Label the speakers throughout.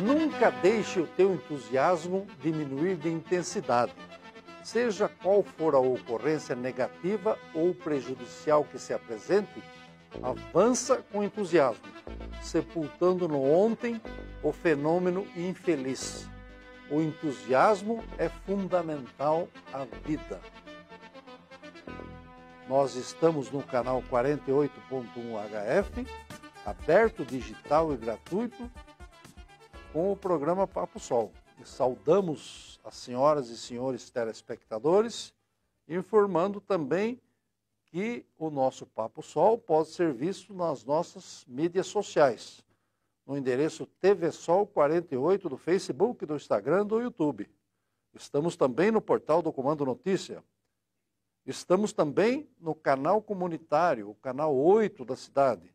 Speaker 1: Nunca deixe o teu entusiasmo diminuir de intensidade. Seja qual for a ocorrência negativa ou prejudicial que se apresente, avança com entusiasmo, sepultando no ontem o fenômeno infeliz. O entusiasmo é fundamental à vida. Nós estamos no canal 48.1 HF, aberto, digital e gratuito, com o programa Papo Sol. E saudamos as senhoras e senhores telespectadores, informando também que o nosso Papo Sol pode ser visto nas nossas mídias sociais, no endereço TV Sol 48 do Facebook, do Instagram, do YouTube. Estamos também no portal do Comando Notícia. Estamos também no canal comunitário, o canal 8 da cidade.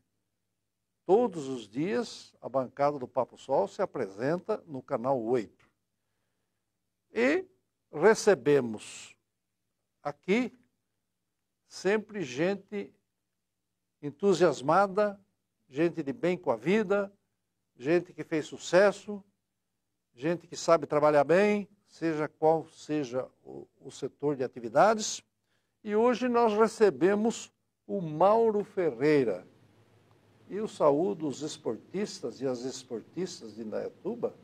Speaker 1: Todos os dias, a bancada do Papo Sol se apresenta no canal 8. E recebemos aqui sempre gente entusiasmada, gente de bem com a vida, gente que fez sucesso, gente que sabe trabalhar bem, seja qual seja o setor de atividades. E hoje nós recebemos o Mauro Ferreira. E eu saúdo os esportistas e as esportistas de Indaiatuba,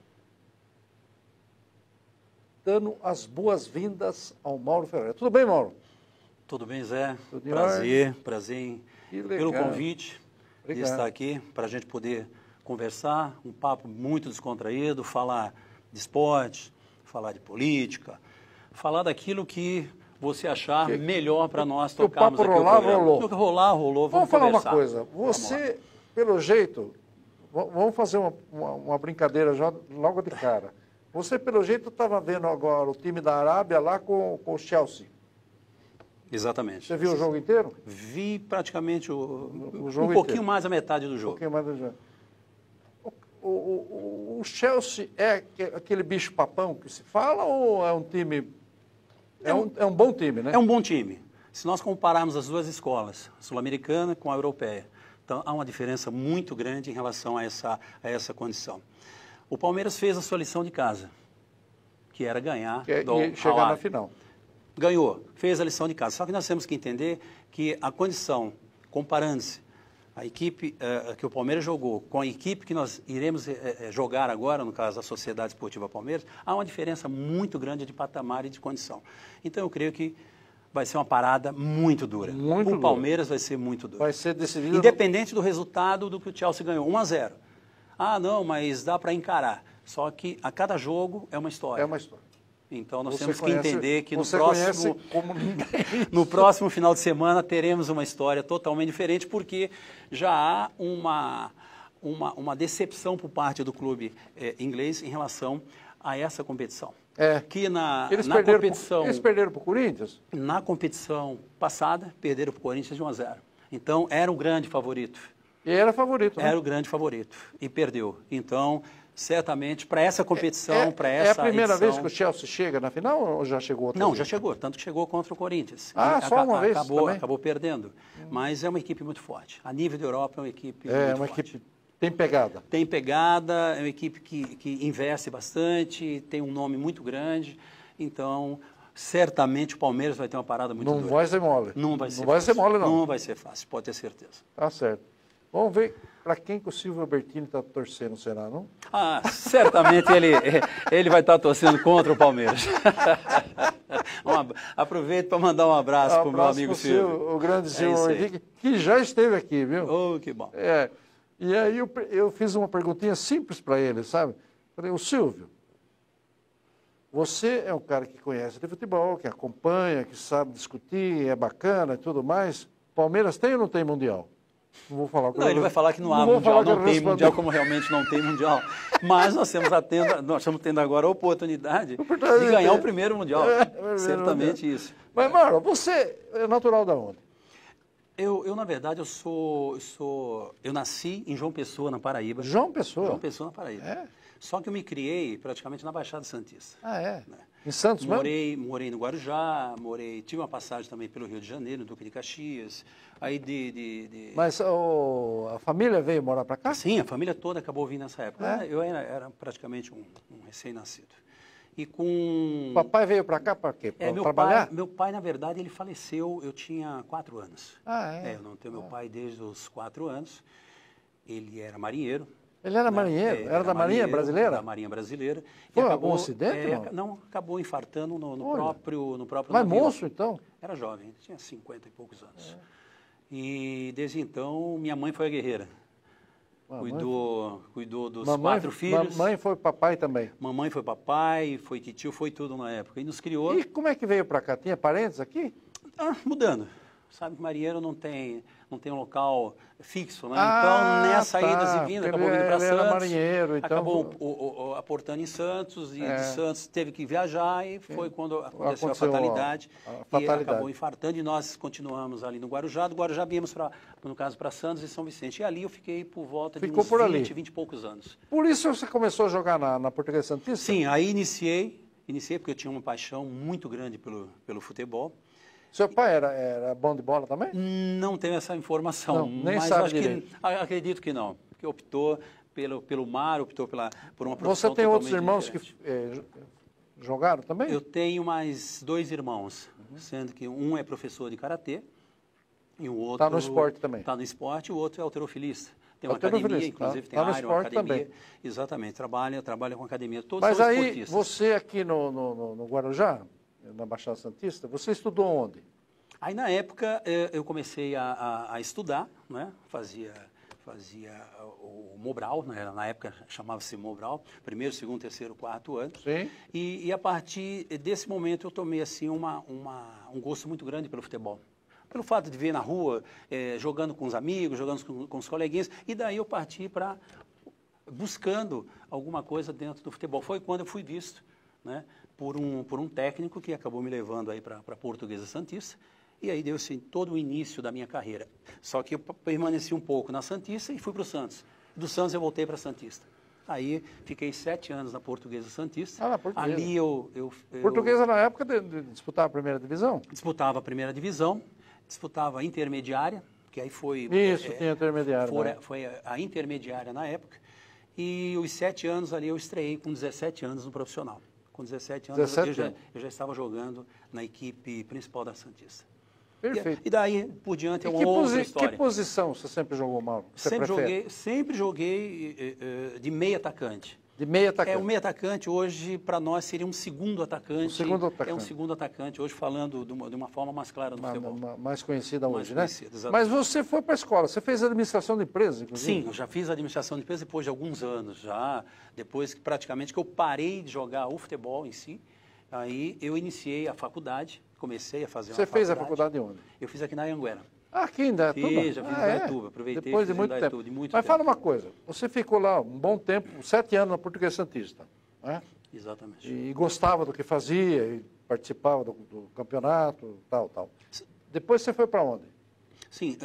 Speaker 1: dando as boas-vindas ao Mauro Ferreira. Tudo bem, Mauro?
Speaker 2: Tudo bem, Zé?
Speaker 1: Tudo
Speaker 2: Prazer pelo convite de estar aqui, para a gente poder conversar, um papo muito descontraído, falar de esporte, falar de política, falar daquilo que você achar melhor para nós tocarmos aqui o programa. Rolou.
Speaker 1: Vamos falar uma coisa. Você, pelo jeito, vamos fazer uma brincadeira já logo de cara. Você, pelo jeito, estava vendo agora o time da Arábia lá com o Chelsea.
Speaker 2: Exatamente.
Speaker 1: Você viu o jogo inteiro?
Speaker 2: Vi praticamente
Speaker 1: o jogo
Speaker 2: um pouquinho mais da metade do jogo.
Speaker 1: Um pouquinho mais do jogo. O Chelsea é aquele bicho-papão que se fala ou é um time... É um bom time, né?
Speaker 2: É um bom time. Se nós compararmos as duas escolas, a sul-americana com a europeia, então há uma diferença muito grande em relação a essa condição. O Palmeiras fez a sua lição de casa, que era ganhar
Speaker 1: e chegar na final.
Speaker 2: Ganhou, fez a lição de casa. Só que nós temos que entender que a condição, comparando-se a equipe que o Palmeiras jogou com a equipe que nós iremos jogar agora, no caso da Sociedade Esportiva Palmeiras, há uma diferença muito grande de patamar e de condição. Então eu creio que vai ser uma parada muito dura. O Palmeiras vai ser muito duro.
Speaker 1: Vai ser decidido...
Speaker 2: Independente do resultado do que o Chelsea ganhou, 1-0. Ah, não, mas dá para encarar. Só que a cada jogo é uma história.
Speaker 1: É uma história.
Speaker 2: Então nós temos que entender que
Speaker 1: no
Speaker 2: próximo final de semana teremos uma história totalmente diferente, porque já há uma decepção por parte do clube inglês em relação a essa competição. Que
Speaker 1: eles perderam para o Corinthians?
Speaker 2: Na competição passada, perderam para o Corinthians de 1-0. Então era o grande favorito.
Speaker 1: E era favorito, né?
Speaker 2: Era o grande favorito e perdeu. Então, certamente, para essa competição, para essa edição...
Speaker 1: É a primeira vez que o Chelsea chega na final ou já chegou outra vez?
Speaker 2: Não, já chegou, tanto que chegou contra o Corinthians.
Speaker 1: Só uma vez também?
Speaker 2: Acabou perdendo, mas é uma equipe muito forte. A nível da Europa é uma equipe muito
Speaker 1: forte. É uma equipe... Tem pegada.
Speaker 2: Tem pegada, é uma equipe que investe bastante, tem um nome muito grande, então... Certamente o Palmeiras vai ter uma parada muito dura.
Speaker 1: Não vai ser mole.
Speaker 2: Não vai ser
Speaker 1: fácil.
Speaker 2: Não vai ser fácil, pode ter certeza.
Speaker 1: Tá certo. Vamos ver para quem que o Silvio Albertini está torcendo, será, não?
Speaker 2: Ah, certamente ele vai estar torcendo contra o Palmeiras. Aproveito para mandar um abraço para o meu amigo Silvio.
Speaker 1: O grande Silvio Albertini, que já esteve aqui, viu?
Speaker 2: Oh, que bom.
Speaker 1: E aí eu fiz uma perguntinha simples para ele, sabe? Falei, o Silvio, você é um cara que conhece de futebol, que acompanha, que sabe discutir, é bacana e tudo mais. Palmeiras tem ou não tem Mundial? Não vou falar.
Speaker 2: Não, ele vai falar que não há Mundial, não tem Mundial, como realmente não tem Mundial. Mas nós estamos tendo agora a oportunidade de ganhar o primeiro Mundial. Certamente isso.
Speaker 1: Mas, Mauro, você é natural da onde?
Speaker 2: Eu na verdade, eu nasci em João Pessoa, na Paraíba.
Speaker 1: João Pessoa?
Speaker 2: João Pessoa, na Paraíba. Só que eu me criei praticamente na Baixada Santista.
Speaker 1: Ah, é?
Speaker 2: Né?
Speaker 1: Em Santos mesmo?
Speaker 2: Morei no Guarujá, tive uma passagem também pelo Rio de Janeiro, no Duque de Caxias. Aí
Speaker 1: Mas a família veio morar para cá?
Speaker 2: Sim, a família toda acabou vindo nessa época.
Speaker 1: É?
Speaker 2: Eu era praticamente um recém-nascido. E com...
Speaker 1: Papai veio para cá para quê? Para trabalhar?
Speaker 2: Meu pai, na verdade, ele faleceu, eu tinha 4 anos.
Speaker 1: Ah, é?
Speaker 2: Eu não tenho meu pai desde os 4 anos. Ele era marinheiro.
Speaker 1: Ele era marinheiro? Era da Marinha Brasileira?
Speaker 2: Da Marinha Brasileira.
Speaker 1: Foi algum acidente?
Speaker 2: Não, acabou infartando no próprio
Speaker 1: Mas
Speaker 2: navio.
Speaker 1: moço, então?
Speaker 2: Era jovem, tinha 50 e poucos anos. E desde então, minha mãe foi a guerreira. Cuidou dos 4 filhos.
Speaker 1: Mamãe foi papai também?
Speaker 2: Mamãe foi papai, foi titio, foi tudo na época. E nos criou.
Speaker 1: E como é que veio para cá? Tinha parentes aqui?
Speaker 2: Mudando. Sabe que marinheiro não tem um local fixo, né? Então, nessa idas e vindas, acabou vindo para Santos. Era
Speaker 1: marinheiro, então...
Speaker 2: Acabou aportando em Santos, e de Santos teve que viajar, e foi quando aconteceu a fatalidade. E acabou infartando, e nós continuamos ali no Guarujá. Do Guarujá viemos, no caso, para Santos e São Vicente. E ali eu fiquei por volta de uns 20 e poucos anos.
Speaker 1: Por isso você começou a jogar na Portuguesa Santista?
Speaker 2: Sim, aí iniciei porque eu tinha uma paixão muito grande pelo futebol.
Speaker 1: Seu pai era bom de bola também?
Speaker 2: Não tenho essa informação,
Speaker 1: não, nem
Speaker 2: mas
Speaker 1: sabe
Speaker 2: acho acredito que não, porque optou pelo mar, optou por uma profissão.
Speaker 1: Você tem outros irmãos
Speaker 2: diferente.
Speaker 1: Que jogaram também?
Speaker 2: Eu tenho mais 2 irmãos, sendo que um é professor de karatê e o outro
Speaker 1: está no esporte também.
Speaker 2: Está no esporte, e o outro é halterofilistas. Tem uma academia, inclusive tem área, uma academia. Também. Exatamente, trabalha com academia. Todos
Speaker 1: mas
Speaker 2: são
Speaker 1: aí,
Speaker 2: esportistas.
Speaker 1: Você aqui no Guarujá, na Baixada Santista, você estudou onde?
Speaker 2: Aí, na época, eu comecei a estudar, né? Fazia o Mobral, né? Na época chamava-se Mobral, 1º, 2º, 3º, 4º ano.
Speaker 1: Sim.
Speaker 2: E a partir desse momento eu tomei assim, um gosto muito grande pelo futebol. Pelo fato de ver na rua, jogando com os amigos, jogando com os coleguinhas, e daí eu parti para buscando alguma coisa dentro do futebol. Foi quando eu fui visto, né? Por um técnico que acabou me levando aí para a Portuguesa Santista, e aí deu-se todo o início da minha carreira. Só que eu permaneci um pouco na Santista e fui para o Santos. Do Santos eu voltei para a Santista. Aí fiquei 7 anos na Portuguesa Santista.
Speaker 1: Na Portuguesa.
Speaker 2: Ali eu
Speaker 1: Portuguesa na época disputava a primeira divisão?
Speaker 2: Disputava a primeira divisão, disputava a intermediária, que aí foi...
Speaker 1: Isso, tinha intermediária.
Speaker 2: Foi a intermediária na época. E os 7 anos ali eu estreiei com 17 anos no profissional. Com 17 anos eu já estava jogando na equipe principal da Santista.
Speaker 1: Perfeito.
Speaker 2: E daí por diante é uma outra história.
Speaker 1: Que posição você sempre jogou, Mauro?
Speaker 2: Sempre joguei de meio atacante.
Speaker 1: De meio atacante?
Speaker 2: O meio atacante hoje para nós seria um segundo atacante.
Speaker 1: Um segundo atacante.
Speaker 2: É um segundo atacante, hoje falando de uma forma mais clara no futebol.
Speaker 1: Mais conhecida hoje,
Speaker 2: mais
Speaker 1: né?
Speaker 2: Conhecida,
Speaker 1: mas você foi para a escola, você fez administração de empresas, inclusive?
Speaker 2: Sim, eu já fiz administração de empresas depois de alguns anos, depois que praticamente que eu parei de jogar o futebol em si, aí eu iniciei a faculdade, comecei a fazer uma faculdade.
Speaker 1: Você fez a faculdade onde?
Speaker 2: Eu fiz aqui na Anhanguera.
Speaker 1: Aqui em Indaiatuba?
Speaker 2: Já fiz em Indaiatuba, aproveitei.
Speaker 1: Depois de muito tempo. Mas fala uma coisa, você ficou lá um bom tempo, 7 anos na Portuguesa Santista, né?
Speaker 2: Exatamente.
Speaker 1: E gostava do que fazia, e participava do campeonato, tal. Depois você foi para onde?
Speaker 2: Sim,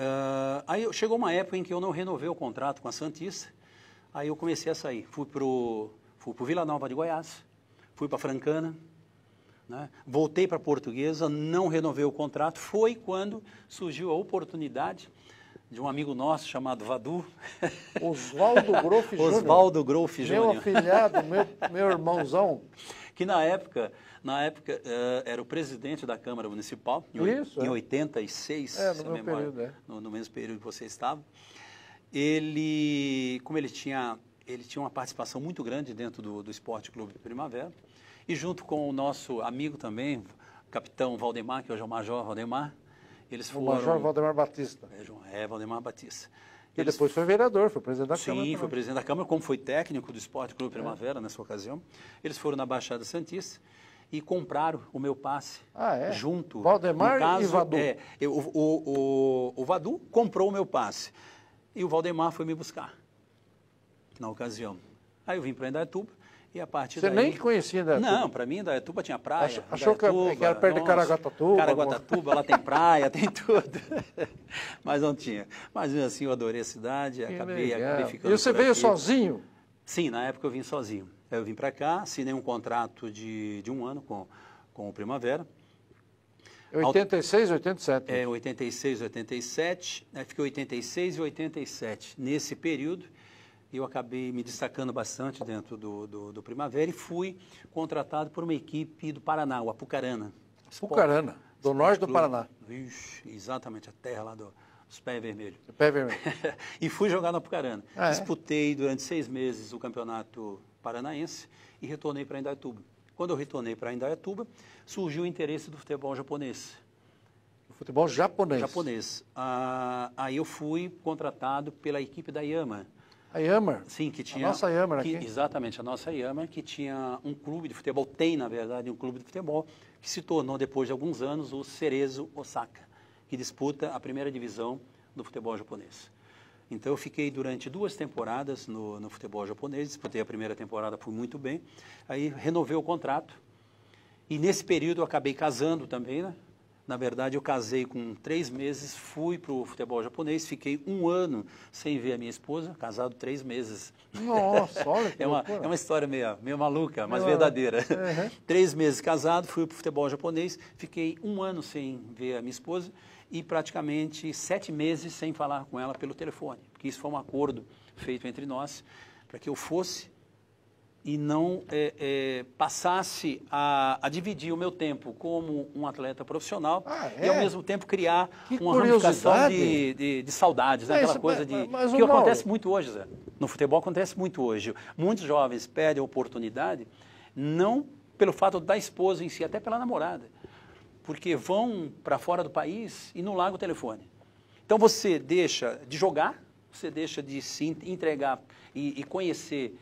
Speaker 2: aí chegou uma época em que eu não renovei o contrato com a Santista, aí eu comecei a sair. Fui para o Vila Nova de Goiás, fui para Francana, né? Voltei para a Portuguesa, não renovei o contrato. Foi quando surgiu a oportunidade de um amigo nosso chamado Vadu.
Speaker 1: Oswaldo Groff Júnior.
Speaker 2: Oswaldo Groff Júnior.
Speaker 1: Meu afilhado, meu irmãozão.
Speaker 2: Que na época era o presidente da Câmara Municipal, em 86,
Speaker 1: no meu período,
Speaker 2: no mesmo período que você estava. Como ele tinha uma participação muito grande dentro do Esporte Clube Primavera, e junto com o nosso amigo também, o capitão Valdemar, que hoje é o Major Valdemar, eles foram...
Speaker 1: O Major Valdemar Batista.
Speaker 2: Valdemar Batista.
Speaker 1: E depois foi vereador, foi presidente da Câmara.
Speaker 2: Sim, foi presidente da Câmara, como foi técnico do Esporte Clube Primavera nessa ocasião. Eles foram na Baixada Santista e compraram o meu passe junto.
Speaker 1: Valdemar e Vadu.
Speaker 2: O Vadu comprou o meu passe e o Valdemar foi me buscar na ocasião. Aí eu vim para Indaiatuba. E a partir
Speaker 1: Você
Speaker 2: daí...
Speaker 1: nem conhecia Indaiatuba?
Speaker 2: Não, para mim Indaiatuba tinha praia.
Speaker 1: Achou que era perto de Caraguatatuba?
Speaker 2: Caraguatatuba, lá tem praia, tem tudo. Mas não tinha. Mas assim, eu adorei a cidade, acabei ficando.
Speaker 1: E você veio sozinho?
Speaker 2: Sim, na época eu vim sozinho. Eu vim para cá, assinei um contrato de 1 ano com o Primavera.
Speaker 1: 86, 87?
Speaker 2: 86, 87, fiquei 86 e 87. Nesse período, eu acabei me destacando bastante dentro do Primavera e fui contratado por uma equipe do Paraná, o Apucarana.
Speaker 1: Apucarana, do norte do Paraná.
Speaker 2: Vixe, exatamente, a terra lá dos pés vermelhos.
Speaker 1: Pé vermelho.
Speaker 2: E fui jogar no Apucarana. Disputei durante 6 meses o campeonato paranaense e retornei para Indaiatuba. Quando eu retornei para Indaiatuba, surgiu o interesse do futebol japonês.
Speaker 1: O futebol japonês?
Speaker 2: Japonês. Aí eu fui contratado pela equipe da Yama.
Speaker 1: A Yama?
Speaker 2: Sim, que tinha...
Speaker 1: A nossa Yama aqui?
Speaker 2: Exatamente, a nossa Yama, que tinha um clube de futebol, tem, na verdade, um clube de futebol, que se tornou, depois de alguns anos, o Cerezo Osaka, que disputa a primeira divisão do futebol japonês. Então, eu fiquei durante 2 temporadas no futebol japonês, disputei a primeira temporada, fui muito bem, aí renovei o contrato, e nesse período eu acabei casando também, né? Na verdade, eu casei com 3 meses, fui para o futebol japonês, fiquei 1 ano sem ver a minha esposa, casado 3 meses.
Speaker 1: Nossa, olha que loucura.
Speaker 2: É uma história meio maluca, mas verdadeira. 3 meses casado, fui para o futebol japonês, fiquei 1 ano sem ver a minha esposa e praticamente 7 meses sem falar com ela pelo telefone, porque isso foi um acordo feito entre nós, para que eu fosse e não passasse a dividir o meu tempo como um atleta profissional e, ao mesmo tempo, criar uma ramificação de saudades, né? Aquela coisa que acontece muito hoje, Zé. No futebol acontece muito hoje. Muitos jovens perdem a oportunidade, não pelo fato da esposa em si, até pela namorada, porque vão para fora do país e não largam o telefone. Então, você deixa de jogar, você deixa de se entregar e conhecer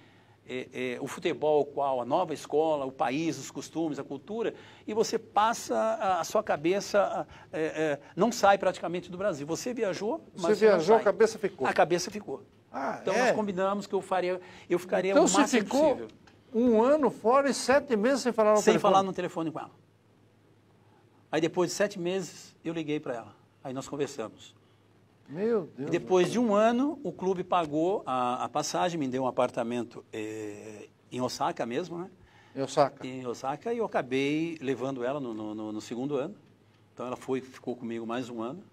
Speaker 2: o futebol, qual a nova escola, o país, os costumes, a cultura, e você passa a sua cabeça, não sai praticamente do Brasil. Você viajou, mas
Speaker 1: você viajou, a cabeça ficou.
Speaker 2: A cabeça ficou. Então nós combinamos que eu ficaria
Speaker 1: então,
Speaker 2: o máximo possível.
Speaker 1: 1 ano fora e 7 meses sem falar no telefone?
Speaker 2: Sem falar no telefone com ela. Aí depois de 7 meses, eu liguei para ela. Aí nós conversamos.
Speaker 1: Meu Deus.
Speaker 2: E depois de 1 ano, o clube pagou a passagem, me deu um apartamento em Osaka mesmo, né? Em Osaka, e eu acabei levando ela no 2º ano. Então ela ficou comigo mais 1 ano.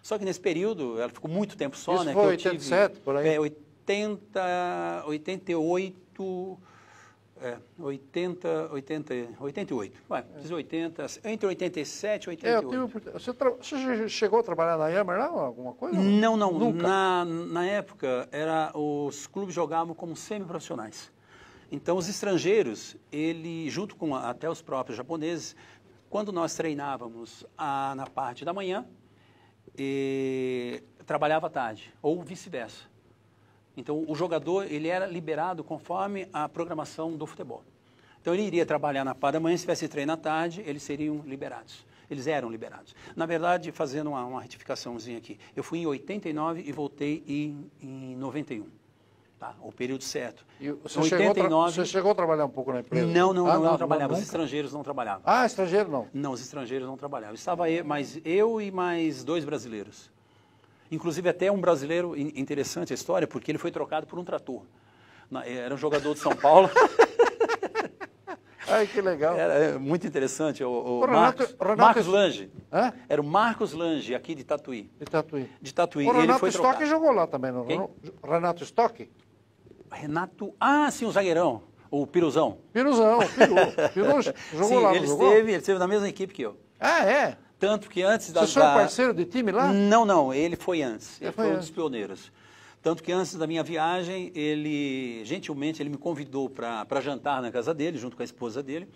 Speaker 2: Só que nesse período, ela ficou muito tempo só,
Speaker 1: isso
Speaker 2: né?
Speaker 1: Foi 87, por aí?
Speaker 2: 88... 88, vai, diz 80, entre 87 e 88.
Speaker 1: Você chegou a trabalhar na Yama, não? Alguma coisa?
Speaker 2: Não,
Speaker 1: nunca.
Speaker 2: Na época, os clubes jogavam como semiprofissionais. Então, os estrangeiros, junto com até os próprios japoneses, quando nós treinávamos na parte da manhã, trabalhava à tarde, ou vice-versa. Então, o jogador ele era liberado conforme a programação do futebol. Então, ele iria trabalhar na parte da manhã, se tivesse treino à tarde, eles seriam liberados. Eles eram liberados. Na verdade, fazendo uma retificaçãozinha aqui, eu fui em 89 e voltei em 91. Tá? O período certo.
Speaker 1: E você chegou a trabalhar um pouco na empresa?
Speaker 2: Não trabalhava. Os estrangeiros não trabalhavam.
Speaker 1: Ah, estrangeiro não?
Speaker 2: Não, os estrangeiros não trabalhavam. Estava eu e mais 2 brasileiros. Inclusive, até um brasileiro, interessante a história, porque ele foi trocado por um trator. Era um jogador de São Paulo.
Speaker 1: Ai, que legal.
Speaker 2: Era muito interessante. O
Speaker 1: Marcos
Speaker 2: Lange.
Speaker 1: Hã?
Speaker 2: Era o Marcos Lange, aqui de Tatuí.
Speaker 1: De Tatuí.
Speaker 2: O
Speaker 1: Renato Stock jogou lá também, não?
Speaker 2: Quem?
Speaker 1: Renato Stock?
Speaker 2: Renato... sim, o zagueirão. O Piruzão.
Speaker 1: Piru jogou
Speaker 2: sim,
Speaker 1: lá,
Speaker 2: ele esteve na mesma equipe que eu.
Speaker 1: Ah, é?
Speaker 2: Tanto que antes
Speaker 1: Você foi parceiro de time lá?
Speaker 2: Não, ele foi antes. Ele foi um dos pioneiros. Tanto que antes da minha viagem, gentilmente, ele me convidou para jantar na casa dele, junto com a esposa dele,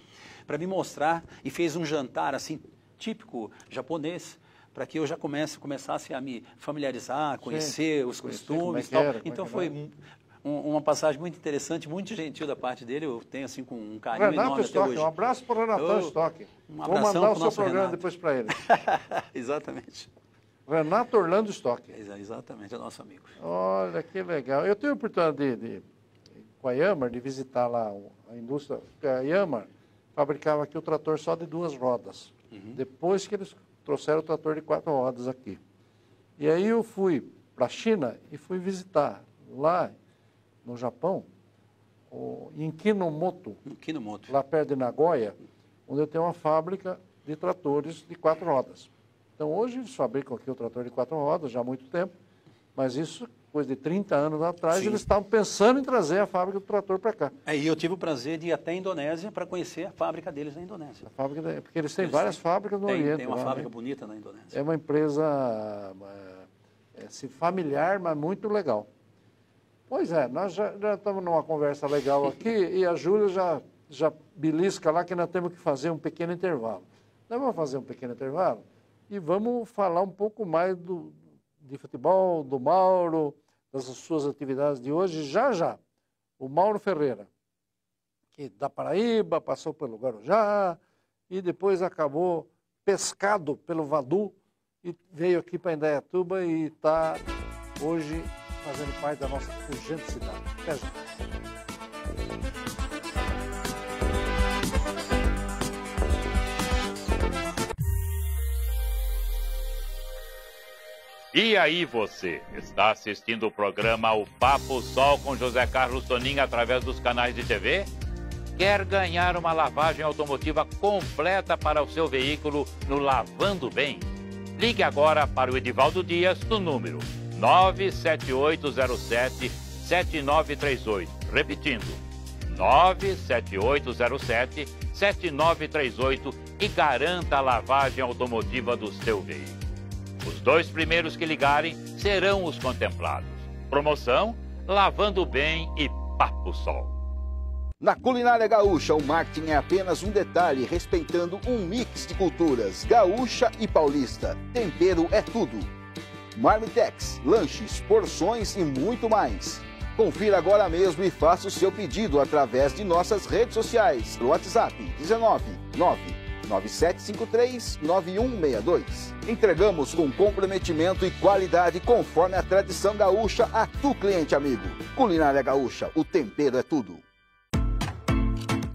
Speaker 2: para me mostrar, e fez um jantar, assim, típico japonês, para que eu já começasse a me familiarizar, conhecer os costumes e tal. Então, foi uma passagem muito interessante, muito gentil da parte dele, eu tenho assim com um carinho enorme
Speaker 1: Stock,
Speaker 2: até hoje.
Speaker 1: Um abraço para o Renato Stock.
Speaker 2: Vou
Speaker 1: mandar o seu programa depois para ele.
Speaker 2: Exatamente.
Speaker 1: Renato Orlando Stock.
Speaker 2: Exatamente, é nosso amigo.
Speaker 1: Olha, que legal. Eu tenho a oportunidade com a Yama de visitar lá a indústria. A Yama fabricava aqui o trator só de 2 rodas. Depois que eles trouxeram o trator de 4 rodas aqui. E aí eu fui para a China e fui visitar lá no Japão, em Kinomoto, lá perto de Nagoya, onde eu tenho uma fábrica de tratores de 4 rodas. Então, hoje eles fabricam aqui o trator de 4 rodas, já há muito tempo, mas isso, coisa de 30 anos atrás, eles estavam pensando em trazer a fábrica do trator para cá.
Speaker 2: E eu tive o prazer de ir até a Indonésia para conhecer a fábrica deles na Indonésia.
Speaker 1: Porque eles têm várias fábricas no Oriente.
Speaker 2: Tem uma fábrica bonita na Indonésia.
Speaker 1: É uma empresa familiar, mas muito legal. Pois é, nós já estamos numa conversa legal aqui e a Júlia já belisca lá que nós temos que fazer um pequeno intervalo. Nós vamos fazer um pequeno intervalo e vamos falar um pouco mais de futebol, do Mauro, das suas atividades de hoje, já. O Mauro Ferreira, que da Paraíba, passou pelo Guarujá e depois acabou pescado pelo Vadu e veio aqui para Indaiatuba e está hoje fazendo parte da nossa pujante cidade. Até já.
Speaker 3: E aí você, está assistindo o programa O Papo Sol com José Carlos Toninho através dos canais de TV? Quer ganhar uma lavagem automotiva completa para o seu veículo no Lavando Bem? Ligue agora para o Edivaldo Dias no número 97807-7938. Repetindo, 97807-7938 e garanta a lavagem automotiva do seu veículo. Os 2 primeiros que ligarem serão os contemplados. Promoção Lavando Bem e Papo Sol.
Speaker 4: Na culinária gaúcha, o marketing é apenas um detalhe, respeitando um mix de culturas, gaúcha e paulista. Tempero é tudo. Marmitex, lanches, porções e muito mais. Confira agora mesmo e faça o seu pedido através de nossas redes sociais. No WhatsApp 19997539162. Entregamos com comprometimento e qualidade conforme a tradição gaúcha a tu, cliente amigo. Culinária gaúcha, o tempero é tudo.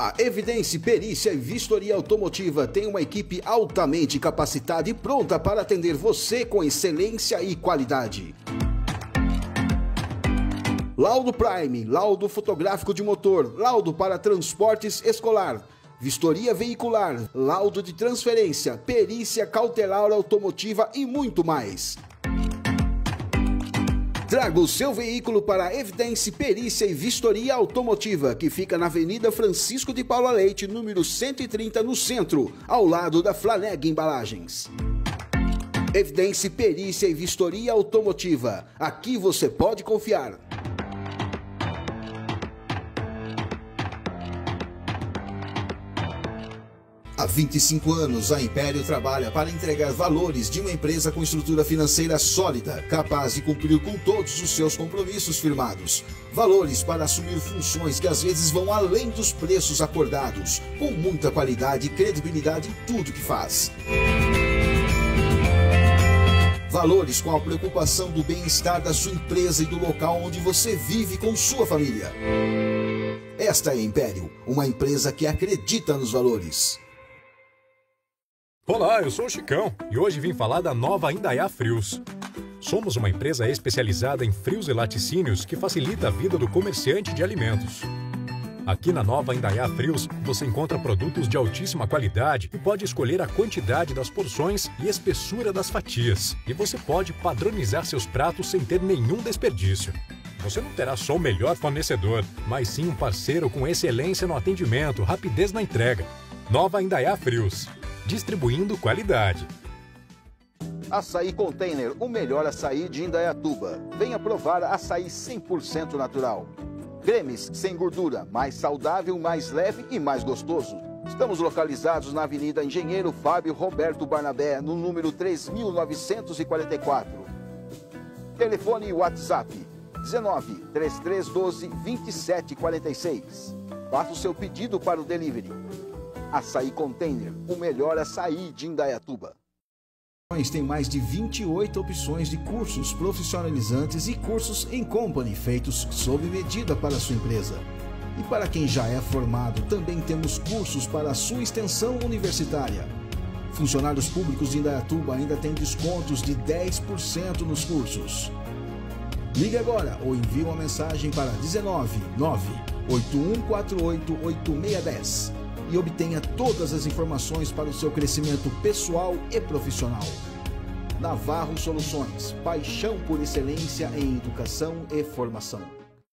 Speaker 4: A Evidência Perícia e Vistoria Automotiva tem uma equipe altamente capacitada e pronta para atender você com excelência e qualidade. Laudo Prime, laudo fotográfico de motor, laudo para transportes escolar, vistoria veicular, laudo de transferência, perícia cautelar automotiva e muito mais. Traga o seu veículo para a Evidência Perícia e Vistoria Automotiva, que fica na Avenida Francisco de Paula Leite, número 130, no centro, ao lado da Flaneg Embalagens. Evidência Perícia e Vistoria Automotiva. Aqui você pode confiar. Há 25 anos, a Império trabalha para entregar valores de uma empresa com estrutura financeira sólida, capaz de cumprir com todos os seus compromissos firmados. Valores para assumir funções que às vezes vão além dos preços acordados, com muita qualidade e credibilidade em tudo que faz. Valores com a preocupação do bem-estar da sua empresa e do local onde você vive com sua família. Esta é a Império, uma empresa que acredita nos valores.
Speaker 5: Olá, eu sou o Chicão e hoje vim falar da nova Indaiá Frios. Somos uma empresa especializada em frios e laticínios que facilita a vida do comerciante de alimentos. Aqui na nova Indaiá Frios, você encontra produtos de altíssima qualidade e pode escolher a quantidade das porções e espessura das fatias. E você pode padronizar seus pratos sem ter nenhum desperdício. Você não terá só o melhor fornecedor, mas sim um parceiro com excelência no atendimento, rapidez na entrega. Nova Indaiá Frios. Distribuindo qualidade.
Speaker 4: Açaí Container, o melhor açaí de Indaiatuba. Venha provar açaí 100% natural. Cremes sem gordura, mais saudável, mais leve e mais gostoso. Estamos localizados na Avenida Engenheiro Fábio Roberto Barnabé, no número 3944. Telefone e WhatsApp 19 3312 2746. Faça o seu pedido para o delivery. Açaí Container, o melhor açaí de Indaiatuba. Tem mais de 28 opções de cursos profissionalizantes e cursos em company feitos sob medida para a sua empresa. E para quem já é formado, também temos cursos para a sua extensão universitária. Funcionários públicos de Indaiatuba ainda têm descontos de 10% nos cursos. Ligue agora ou envie uma mensagem para 19 81488610 e obtenha todas as informações para o seu crescimento pessoal e profissional. Navarro Soluções, paixão por excelência em educação e formação.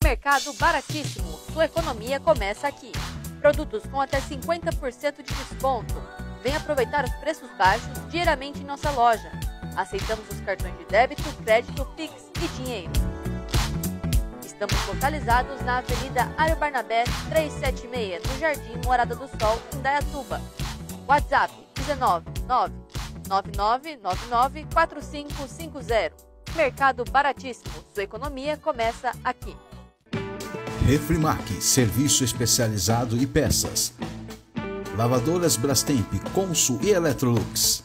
Speaker 6: Mercado baratíssimo, sua economia começa aqui. Produtos com até 50% de desconto. Venha aproveitar os preços baixos diariamente em nossa loja. Aceitamos os cartões de débito, crédito, Pix e dinheiro. Estamos localizados na Avenida Ário Barnabé 376, no Jardim Morada do Sol, Indaiatuba. WhatsApp 19999994550. Mercado baratíssimo, sua economia começa aqui.
Speaker 4: Refrimac, serviço especializado e peças. Lavadoras Brastemp, Consul e Electrolux.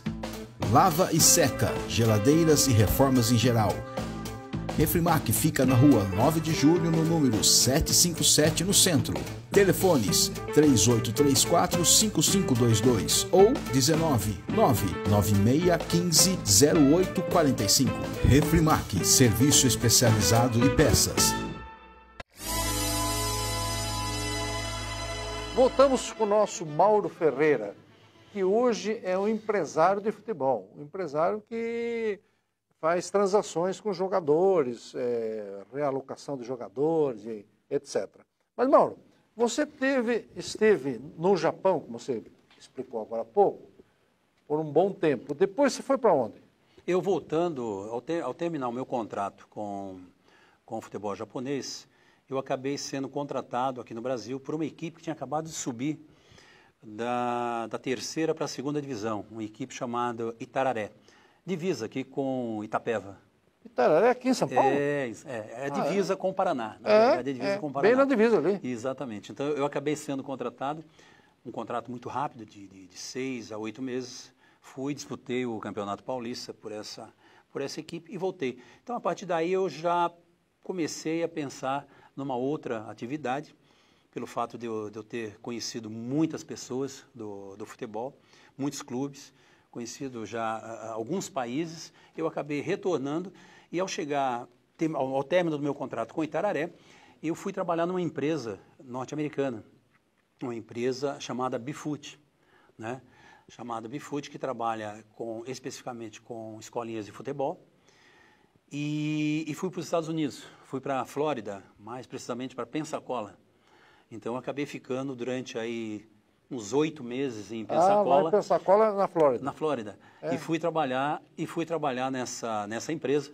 Speaker 4: Lava e seca, geladeiras e reformas em geral. Refrimac fica na rua 9 de julho, no número 757, no centro. Telefones 3834-5522 ou 19996150845. Refrimac, serviço especializado e peças.
Speaker 1: Voltamos com o nosso Mauro Ferreira, que hoje é um empresário de futebol, um empresário que faz transações com jogadores, realocação de jogadores, etc. Mas, Mauro, você esteve no Japão, como você explicou agora há pouco, por um bom tempo. Depois você foi para onde?
Speaker 2: Eu voltando, ao terminar o meu contrato com o futebol japonês, eu acabei sendo contratado aqui no Brasil por uma equipe que tinha acabado de subir da terceira para a segunda divisão, uma equipe chamada Itararé, divisa aqui com Itapeva.
Speaker 1: Itararé aqui em São Paulo?
Speaker 2: É divisa com o Paraná. Na verdade, é divisa com o Paraná.
Speaker 1: Bem na divisa ali.
Speaker 2: Exatamente. Então, eu acabei sendo contratado, um contrato muito rápido, de 6 a 8 meses. Fui, disputei o Campeonato Paulista por essa equipe e voltei. Então, a partir daí, eu já comecei a pensar numa outra atividade, pelo fato de eu ter conhecido muitas pessoas do futebol, muitos clubes, conhecido já alguns países, eu acabei retornando e ao término do meu contrato com Itararé, eu fui trabalhar numa empresa norte-americana, uma empresa chamada Bifute, né? Chamada Bifute, que trabalha especificamente com escolinhas de futebol. E fui para os Estados Unidos, fui para a Flórida, mais precisamente para Pensacola. Então, eu acabei ficando durante aí uns 8 meses em Pensacola.
Speaker 1: Lá em Pensacola, na Flórida.
Speaker 2: Na Flórida. E fui trabalhar nessa empresa,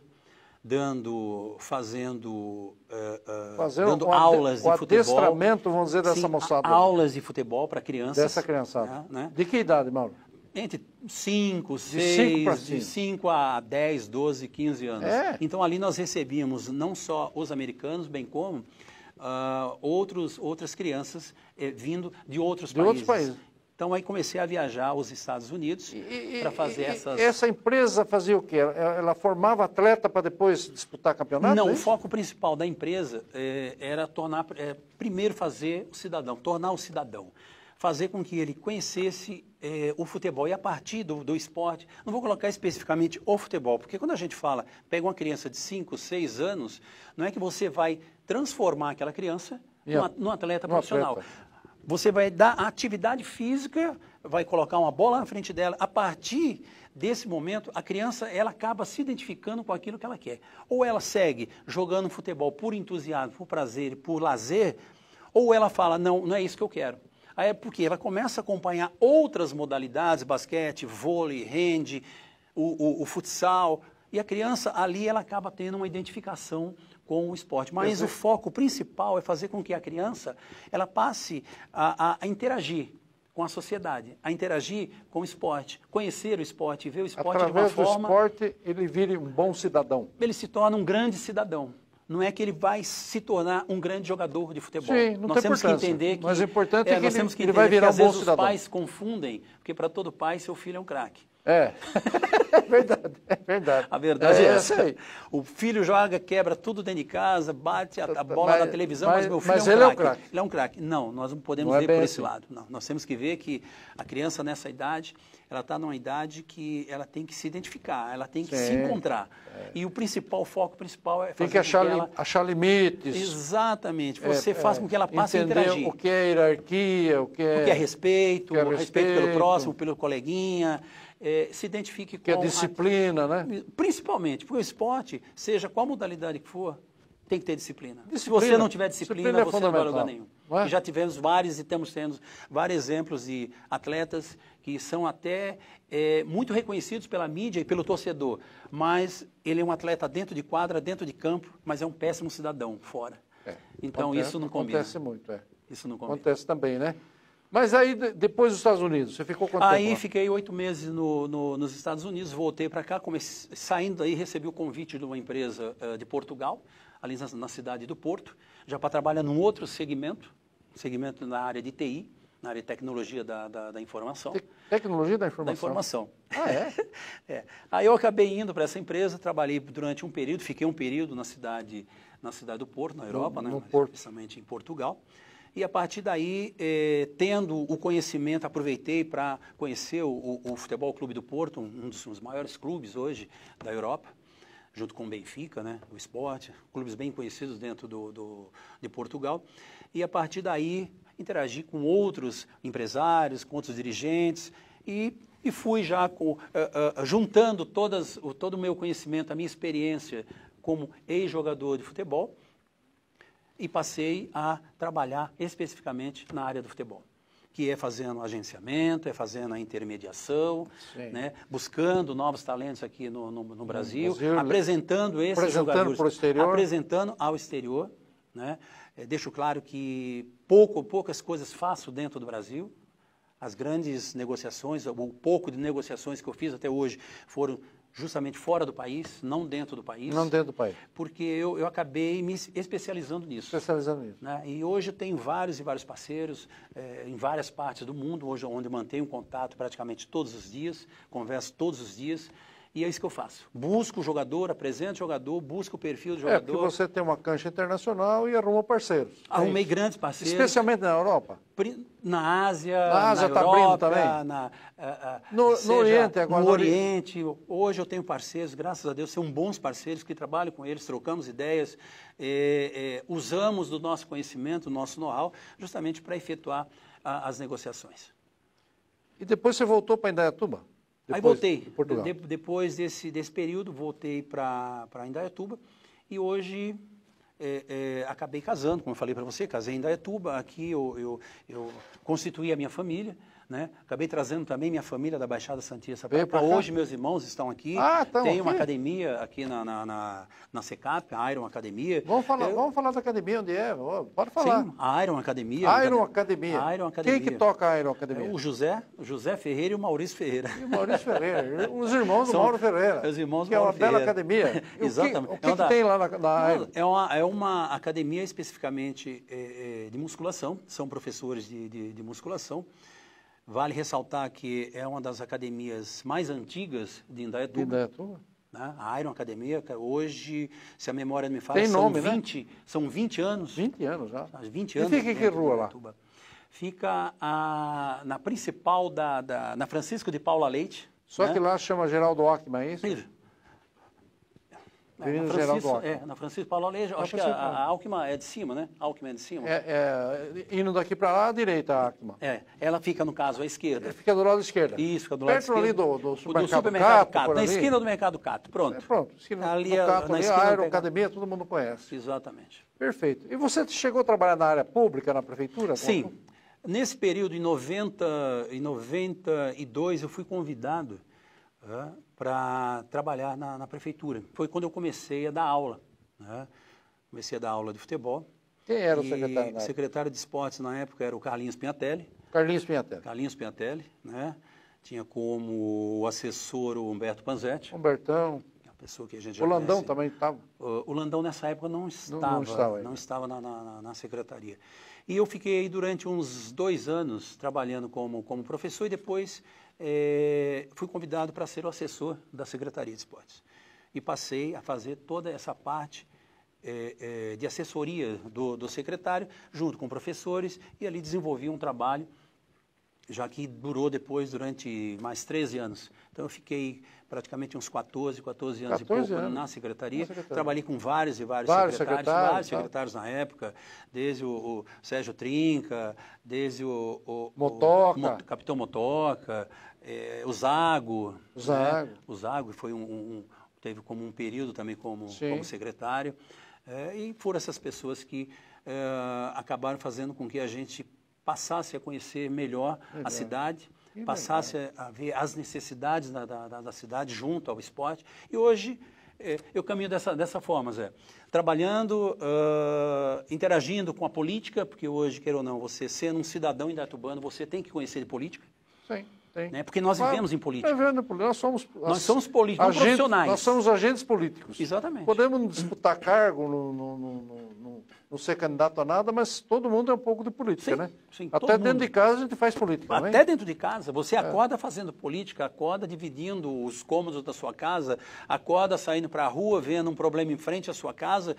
Speaker 2: fazendo aulas de futebol.
Speaker 1: Adestramento, vamos dizer, dessa moçada.
Speaker 2: Aulas de futebol para crianças.
Speaker 1: Dessa criançada.
Speaker 2: Né?
Speaker 1: De que idade, Mauro?
Speaker 2: Entre 5, 6, de 5 a 10, 12, 15 anos. Então, ali nós recebíamos não só os americanos, bem como outras crianças vindo de outros países. Então, aí comecei a viajar aos Estados Unidos para fazer essas...
Speaker 1: Essa empresa fazia o quê? Ela formava atleta para depois disputar campeonato?
Speaker 2: Não, o foco principal da empresa era primeiro fazer tornar o cidadão. Fazer com que ele conhecesse o futebol e a partir do esporte, não vou colocar especificamente o futebol, porque quando a gente pega uma criança de 5, 6 anos, não é que você vai transformar aquela criança num atleta profissional. Você vai dar atividade física, vai colocar uma bola na frente dela, a partir desse momento, a criança ela acaba se identificando com aquilo que ela quer. Ou ela segue jogando futebol por entusiasmo, por prazer, por lazer, ou ela fala, não é isso que eu quero. Aí é porque ela começa a acompanhar outras modalidades, basquete, vôlei, hand, o futsal, e a criança ali ela acaba tendo uma identificação com o esporte. Mas o foco principal é fazer com que a criança ela passe a interagir com a sociedade, a interagir com o esporte, conhecer o esporte, ver o esporte de uma forma...
Speaker 1: Através do esporte ele vire um bom cidadão.
Speaker 2: Ele se torna um grande cidadão. Não é que ele vai se tornar um grande jogador de futebol.
Speaker 1: Sim, não
Speaker 2: nós
Speaker 1: tem
Speaker 2: temos que entender que...
Speaker 1: Mas o importante é que
Speaker 2: ele
Speaker 1: vai virar um bom cidadão.
Speaker 2: Os pais confundem, porque para todo pai, seu filho é um craque.
Speaker 1: É. É verdade, é verdade.
Speaker 2: A verdade é essa.
Speaker 1: Aí.
Speaker 2: O filho joga, quebra tudo dentro de casa, bate a bola na televisão, mas meu filho
Speaker 1: mas
Speaker 2: é
Speaker 1: ele
Speaker 2: um
Speaker 1: é um
Speaker 2: craque.
Speaker 1: craque.
Speaker 2: Ele é um craque. Não, nós não podemos
Speaker 1: Não é
Speaker 2: ver
Speaker 1: bem
Speaker 2: por esse
Speaker 1: assim.
Speaker 2: lado. Não, nós temos que ver que a criança nessa idade, ela está numa idade que ela tem que se identificar, ela tem que se
Speaker 1: Sim.
Speaker 2: encontrar. E o foco principal é
Speaker 1: Tem
Speaker 2: fazer
Speaker 1: que
Speaker 2: com que ela...
Speaker 1: achar limites.
Speaker 2: Exatamente. Você faz com que ela passe a
Speaker 1: entender
Speaker 2: interagir.
Speaker 1: o que é hierarquia, o que é
Speaker 2: respeito,
Speaker 1: o que é
Speaker 2: respeito pelo
Speaker 1: respeito.
Speaker 2: próximo, pelo coleguinha, se identifique
Speaker 1: que é
Speaker 2: com
Speaker 1: disciplina, né?
Speaker 2: Principalmente, porque o esporte, seja qual modalidade que for, tem que ter disciplina. Se
Speaker 1: Disciplina.
Speaker 2: você não tiver disciplina,
Speaker 1: Disciplina é
Speaker 2: você não vai a lugar
Speaker 1: fundamental,
Speaker 2: nenhum.
Speaker 1: não é?
Speaker 2: E já tivemos vários e estamos tendo vários exemplos de atletas que são até muito reconhecidos pela mídia e pelo torcedor, mas ele é um atleta dentro de quadra, dentro de campo, mas é um péssimo cidadão fora. Então isso não combina.
Speaker 1: Acontece muito,
Speaker 2: Isso não combina.
Speaker 1: Acontece também, né? Mas aí, depois dos Estados Unidos, você ficou quanto tempo?
Speaker 2: Aí
Speaker 1: lá?
Speaker 2: fiquei 8 meses nos Estados Unidos, voltei para cá, saindo daí recebi o convite de uma empresa de Portugal, ali na cidade do Porto, já para trabalhar num outro segmento na área de TI, na área de tecnologia da informação.
Speaker 1: Tecnologia da informação?
Speaker 2: Da informação.
Speaker 1: Ah, é?
Speaker 2: É. Aí eu acabei indo para essa empresa, trabalhei durante um período, fiquei um período na cidade do Porto, na Europa,
Speaker 1: no
Speaker 2: né,
Speaker 1: Porto.
Speaker 2: especialmente em Portugal. E a partir daí, tendo o conhecimento, aproveitei para conhecer o Futebol Clube do Porto, um dos maiores clubes hoje da Europa, junto com o Benfica, né, o Sport, clubes bem conhecidos dentro de Portugal. E a partir daí, interagi com outros empresários, com outros dirigentes e fui já juntando todo o meu conhecimento, a minha experiência como ex-jogador de futebol, e passei a trabalhar especificamente na área do futebol, que é fazendo agenciamento, é fazendo a intermediação, né, buscando novos talentos aqui no Brasil, apresentando esses jogadores,
Speaker 1: pro exterior.
Speaker 2: apresentando ao exterior. Né? Deixo claro que poucas coisas faço dentro do Brasil. As grandes negociações, o pouco de negociações que eu fiz até hoje foram justamente fora do país, não dentro do país.
Speaker 1: Não dentro do país.
Speaker 2: Porque eu acabei me especializando nisso.
Speaker 1: Especializando nisso.
Speaker 2: Né? E hoje eu tenho vários e vários parceiros em várias partes do mundo, hoje onde eu mantenho contato praticamente todos os dias, converso todos os dias, e é isso que eu faço. Busco o jogador, apresento o jogador, busco o perfil do jogador.
Speaker 1: Porque você tem uma cancha internacional e arruma parceiros.
Speaker 2: Arrumei grandes parceiros.
Speaker 1: Especialmente na Europa?
Speaker 2: Na Ásia,
Speaker 1: na Ásia
Speaker 2: está
Speaker 1: abrindo também? No Oriente agora.
Speaker 2: No Oriente. Hoje eu tenho parceiros, graças a Deus, são bons parceiros que trabalho com eles, trocamos ideias, usamos do nosso conhecimento, do nosso know-how, justamente para efetuar as negociações.
Speaker 1: E depois você voltou para Indaiatuba?
Speaker 2: Aí voltei.
Speaker 1: Depois
Speaker 2: desse período, voltei para Indaiatuba e hoje acabei casando, como eu falei para você, casei em Indaiatuba. Aqui eu constituí a minha família, né? Acabei trazendo também minha família da Baixada Santista para cá. Hoje meus irmãos estão aqui. Tem uma academia aqui na Secap, a Iron Academia.
Speaker 1: Vamos falar da academia, onde é? Pode falar.
Speaker 2: Sim, a Iron Academia.
Speaker 1: Iron Academia. Quem que toca a Iron Academia?
Speaker 2: O José Ferreira e o Maurício Ferreira.
Speaker 1: E o Maurício Ferreira, os irmãos do Mauro Ferreira.
Speaker 2: Os irmãos do
Speaker 1: Mauro Ferreira. Que é uma bela academia.
Speaker 2: Exatamente.
Speaker 1: O que tem lá na Iron?
Speaker 2: É uma academia especificamente de musculação, são professores de musculação. Vale ressaltar que é uma das academias mais antigas de Indaiatuba. Né? A Iron Academia, hoje, se a memória não me falha, são 20 anos.
Speaker 1: 20 anos já.
Speaker 2: 20 anos.
Speaker 1: E fica em que rua lá?
Speaker 2: Fica na principal, na Francisco de Paula Leite.
Speaker 1: Só que lá chama Geraldo Alckmin, é isso?
Speaker 2: Isso. Na Francisco Paulo Alejo, acho que a Alckmin é de cima, né? Alckmin é de cima.
Speaker 1: Indo daqui para lá, à direita, a Alckmin.
Speaker 2: Ela fica, no caso, à esquerda.
Speaker 1: Fica do lado esquerdo.
Speaker 2: Isso, fica do lado esquerdo.
Speaker 1: Perto ali do supermercado Cato.
Speaker 2: Na esquina do Mercado Cato, pronto.
Speaker 1: Esquina ali do Cato, ali, a Aeroacademia, todo mundo conhece.
Speaker 2: Exatamente.
Speaker 1: Perfeito. E você chegou a trabalhar na área pública, na prefeitura?
Speaker 2: Sim. Nesse período, em 92, eu fui convidado para trabalhar na prefeitura. Foi quando eu comecei a dar aula. Né? Comecei a dar aula de futebol.
Speaker 1: Quem era o secretário?
Speaker 2: O secretário de esportes na época era o Carlinhos Pignatelli.
Speaker 1: Carlinhos
Speaker 2: Pignatelli, né? Tinha como assessor o Humberto Panzetti.
Speaker 1: Humbertão.
Speaker 2: A pessoa que a gente já
Speaker 1: o Landão
Speaker 2: conhece.
Speaker 1: também estava?
Speaker 2: O Landão nessa época não estava na secretaria. E eu fiquei durante uns 2 anos trabalhando como professor e depois fui convidado para ser o assessor da Secretaria de Esportes. E passei a fazer toda essa parte de assessoria do secretário, junto com professores, e ali desenvolvi um trabalho, já que durou depois durante mais 13 anos. Então eu fiquei praticamente uns 14 anos e pouco na secretaria. Trabalhei com vários secretários na época, desde o Sérgio Trinca, desde o Capitão Motoca, o Zago. Né? O Zago foi teve como um período também como secretário. E foram essas pessoas que acabaram fazendo com que a gente passasse a conhecer melhor a cidade, passasse a ver as necessidades da cidade junto ao esporte. E hoje eu caminho dessa forma, Zé. Trabalhando, interagindo com a política, porque hoje, queira ou não, você sendo um cidadão indaiatubano, você tem que conhecer de política.
Speaker 1: Sim.
Speaker 2: Né? Porque nós vivemos em política.
Speaker 1: Nós somos
Speaker 2: políticos, profissionais.
Speaker 1: Nós somos agentes políticos.
Speaker 2: Exatamente.
Speaker 1: Podemos disputar cargo, não ser candidato a nada, mas todo mundo é um pouco de política, né?
Speaker 2: Sim,
Speaker 1: até dentro de casa a gente faz política,
Speaker 2: Até dentro de casa. Você acorda fazendo política, acorda dividindo os cômodos da sua casa, acorda saindo para a rua, vendo um problema em frente à sua casa,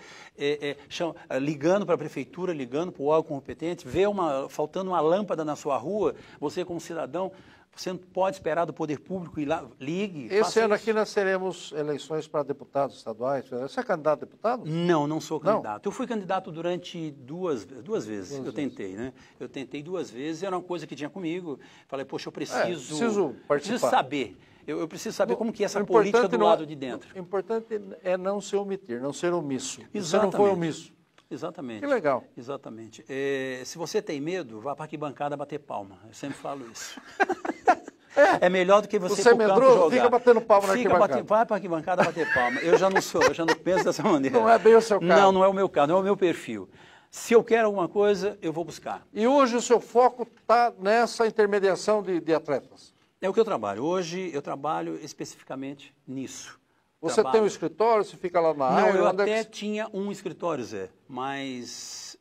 Speaker 2: ligando para a prefeitura, ligando para o órgão competente, vê faltando uma lâmpada na sua rua, você como cidadão, você não pode esperar do poder público ir lá, ligue.
Speaker 1: Esse ano aqui nós teremos eleições para deputados estaduais. Você é candidato a deputado?
Speaker 2: Não sou candidato. Eu fui candidato durante duas vezes. Eu tentei, né? Eu tentei 2 vezes, era uma coisa que tinha comigo. Falei, poxa, eu preciso saber. Eu preciso saber como que é essa política do lado de dentro.
Speaker 1: O importante é não se omitir, não ser omisso.
Speaker 2: Exatamente.
Speaker 1: Você não foi omisso.
Speaker 2: Exatamente.
Speaker 1: Que legal.
Speaker 2: Exatamente. Se você tem medo, vá para a arquibancada bater palma. Eu sempre falo isso. É melhor do que você ir para o campo jogar.
Speaker 1: Fica batendo palma na arquibancada.
Speaker 2: Vai para a arquibancada bater palma. Eu já não penso dessa maneira.
Speaker 1: Não é bem o seu caso.
Speaker 2: Não é o meu caso, não é o meu perfil. Se eu quero alguma coisa, eu vou buscar.
Speaker 1: E hoje o seu foco está nessa intermediação de atletas?
Speaker 2: É o que eu trabalho. Hoje eu trabalho especificamente nisso.
Speaker 1: Você tem um escritório, você fica lá na área?
Speaker 2: Não, eu até tinha um escritório, Zé, mas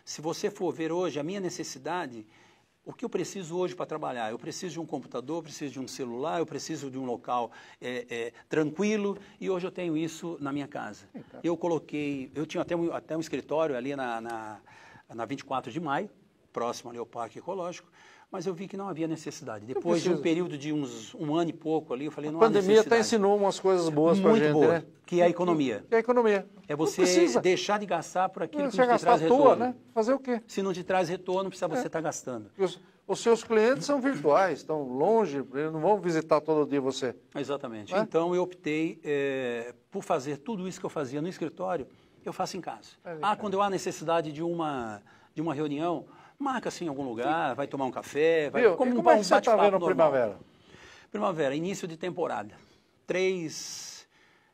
Speaker 2: se você for ver hoje a minha necessidade, o que eu preciso hoje para trabalhar? Eu preciso de um computador, eu preciso de um celular, eu preciso de um local tranquilo, e hoje eu tenho isso na minha casa. Eu tinha até um escritório ali na 24 de maio, próximo ali ao Parque Ecológico, mas eu vi que não havia necessidade. Depois de um período de um ano e pouco ali, eu falei, não há necessidade.
Speaker 1: A pandemia até ensinou umas coisas boas para a gente,
Speaker 2: boa,
Speaker 1: né?
Speaker 2: Que é a economia.
Speaker 1: Que é a economia.
Speaker 2: É você deixar de gastar por aquilo que não te traz
Speaker 1: retorno. Né? Fazer o quê?
Speaker 2: Se não te traz retorno, não precisa você estar gastando.
Speaker 1: Os seus clientes são virtuais, estão longe, eles não vão visitar todo dia você.
Speaker 2: Exatamente. Então eu optei por fazer tudo isso que eu fazia no escritório, eu faço em casa. Quando eu há necessidade de uma reunião, marca assim em algum lugar, vai tomar um café, vai
Speaker 1: como é que você está vendo Primavera?
Speaker 2: Primavera, início de temporada.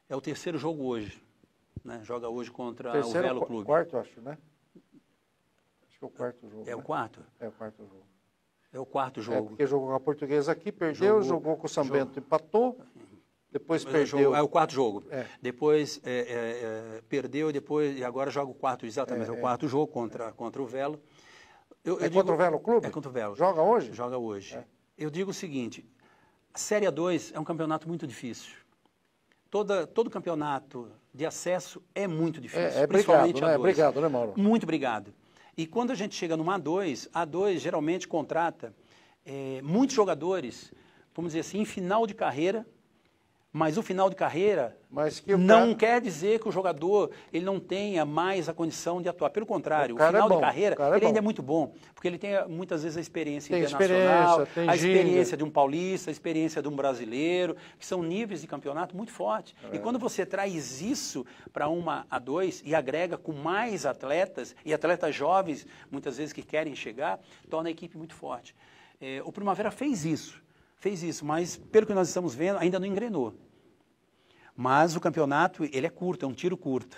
Speaker 2: É o 3º jogo hoje. Né? Joga hoje contra o Velo Clube.
Speaker 1: Quarto, acho, né? Acho que é o 4º jogo.
Speaker 2: É o quarto?
Speaker 1: É o 4º jogo.
Speaker 2: É o 4º jogo.
Speaker 1: Porque jogou com a Portuguesa aqui, perdeu, jogou com o São Bento, empatou, depois perdeu.
Speaker 2: É o 4º jogo. Depois perdeu, e agora joga o 4º, exatamente. É o 4º jogo contra o Velo.
Speaker 1: Contra o Velo Clube?
Speaker 2: É contra o Velo.
Speaker 1: Joga hoje?
Speaker 2: Joga hoje. Eu digo o seguinte, a Série A2 é um campeonato muito difícil. Todo campeonato de acesso é muito difícil, principalmente
Speaker 1: brigado,
Speaker 2: A2.
Speaker 1: Obrigado, né, Mauro?
Speaker 2: Muito obrigado. E quando a gente chega numa A2 geralmente contrata muitos jogadores, vamos dizer assim, em final de carreira, mas o final de carreira não quer dizer que o jogador ele não tenha mais a condição de atuar. Pelo contrário, o final de carreira ele ainda é muito bom, porque ele tem muitas vezes a experiência internacional, a experiência de um paulista, a experiência de um brasileiro, que são níveis de campeonato muito fortes. E quando você traz isso para uma A2 e agrega com mais atletas, e atletas jovens, muitas vezes que querem chegar, torna a equipe muito forte. O Primavera fez isso, mas pelo que nós estamos vendo, ainda não engrenou. Mas o campeonato, ele é curto, é um tiro curto.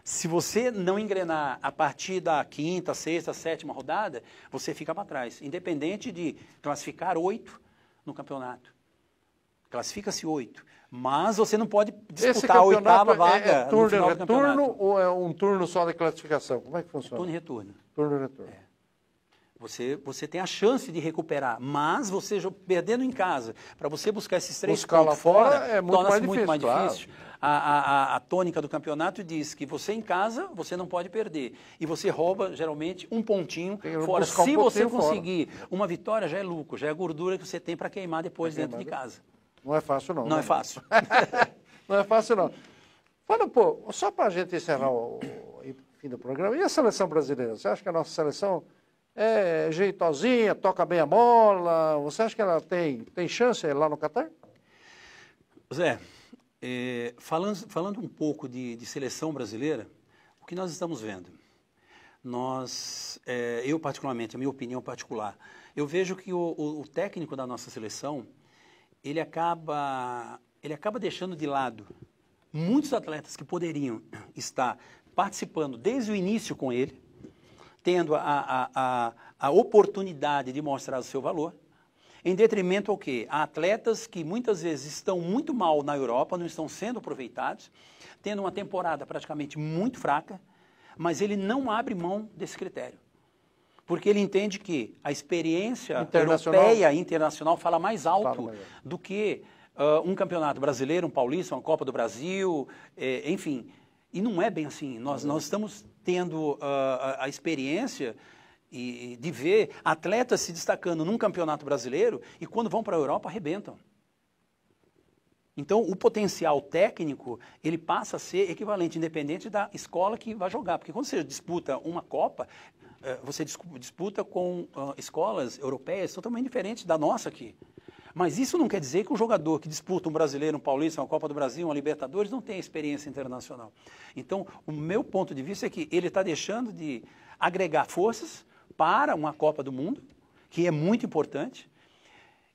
Speaker 2: Se você não engrenar a partir da 5ª, 6ª, 7ª rodada, você fica para trás. Independente de classificar 8 no campeonato. Classifica-se 8. Mas você não pode disputar a 8ª vaga no final do campeonato.
Speaker 1: Turno ou é um turno só de classificação? Como é que funciona?
Speaker 2: Turno e retorno.
Speaker 1: Turno e retorno.
Speaker 2: Você tem a chance de recuperar, mas você perdendo em casa, para você buscar esses 3
Speaker 1: Buscar
Speaker 2: pontos
Speaker 1: lá fora
Speaker 2: fora,
Speaker 1: é muito
Speaker 2: torna-se
Speaker 1: mais
Speaker 2: muito mais
Speaker 1: difícil,
Speaker 2: difícil. A tônica do campeonato diz que você em casa, você não pode perder. E você rouba, geralmente, um pontinho fora.
Speaker 1: Buscar um
Speaker 2: Se você
Speaker 1: pontinho
Speaker 2: conseguir uma vitória, já é lucro, já é gordura que você tem para queimar depois dentro de casa.
Speaker 1: Não é fácil, não.
Speaker 2: Não é fácil.
Speaker 1: Não é fácil, não. Fala, pô, só para a gente encerrar o fim do programa, e a seleção brasileira? Você acha que a nossa seleção é jeitosinha, toca bem a bola? Você acha que ela tem chance lá no Catar?
Speaker 2: Zé, falando um pouco de seleção brasileira, o que nós estamos vendo? Eu particularmente, a minha opinião particular, eu vejo que o técnico da nossa seleção, ele acaba deixando de lado muitos atletas que poderiam estar participando desde o início com ele, tendo a oportunidade de mostrar o seu valor, em detrimento ao quê? A atletas que muitas vezes estão muito mal na Europa, não estão sendo aproveitados, tendo uma temporada praticamente muito fraca, mas ele não abre mão desse critério. Porque ele entende que a experiência europeia e internacional fala mais alto do que um campeonato brasileiro, um paulista, uma Copa do Brasil, enfim. E não é bem assim. Nós estamos tendo a experiência de ver atletas se destacando num campeonato brasileiro e quando vão para a Europa arrebentam. Então, o potencial técnico, ele passa a ser equivalente, independente da escola que vai jogar. Porque quando você disputa uma Copa, você disputa com escolas europeias totalmente diferentes da nossa aqui. Mas isso não quer dizer que um jogador que disputa um brasileiro, um paulista, uma Copa do Brasil, uma Libertadores, não tem experiência internacional. Então, o meu ponto de vista é que ele está deixando de agregar forças para uma Copa do Mundo, que é muito importante,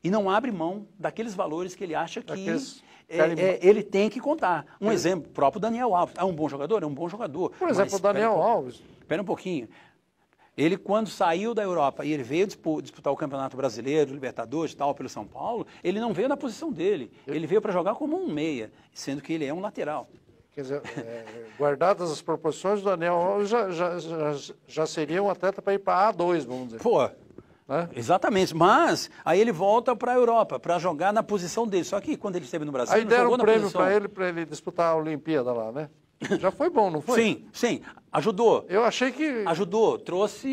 Speaker 2: e não abre mão daqueles valores que ele acha que ele tem que contar. Um exemplo, o próprio Daniel Alves. É um bom jogador? É um bom jogador.
Speaker 1: Por exemplo, o Daniel Alves.
Speaker 2: Espera um pouquinho. Ele, quando saiu da Europa e ele veio disputar o Campeonato Brasileiro, Libertadores e tal, pelo São Paulo, ele não veio na posição dele. Ele veio para jogar como um meia, sendo que ele é um lateral.
Speaker 1: Quer dizer, guardadas as proporções, o Daniel Alves já seria um atleta para ir para A2, vamos dizer.
Speaker 2: Pô, exatamente. Mas aí ele volta para a Europa, para jogar na posição dele. Só que quando ele esteve no Brasil,
Speaker 1: aí
Speaker 2: ele não jogou
Speaker 1: deram um
Speaker 2: na
Speaker 1: prêmio para ele disputar a Olimpíada lá, né? Já foi bom, não foi?
Speaker 2: Sim, ajudou.
Speaker 1: Eu achei que...
Speaker 2: Ajudou,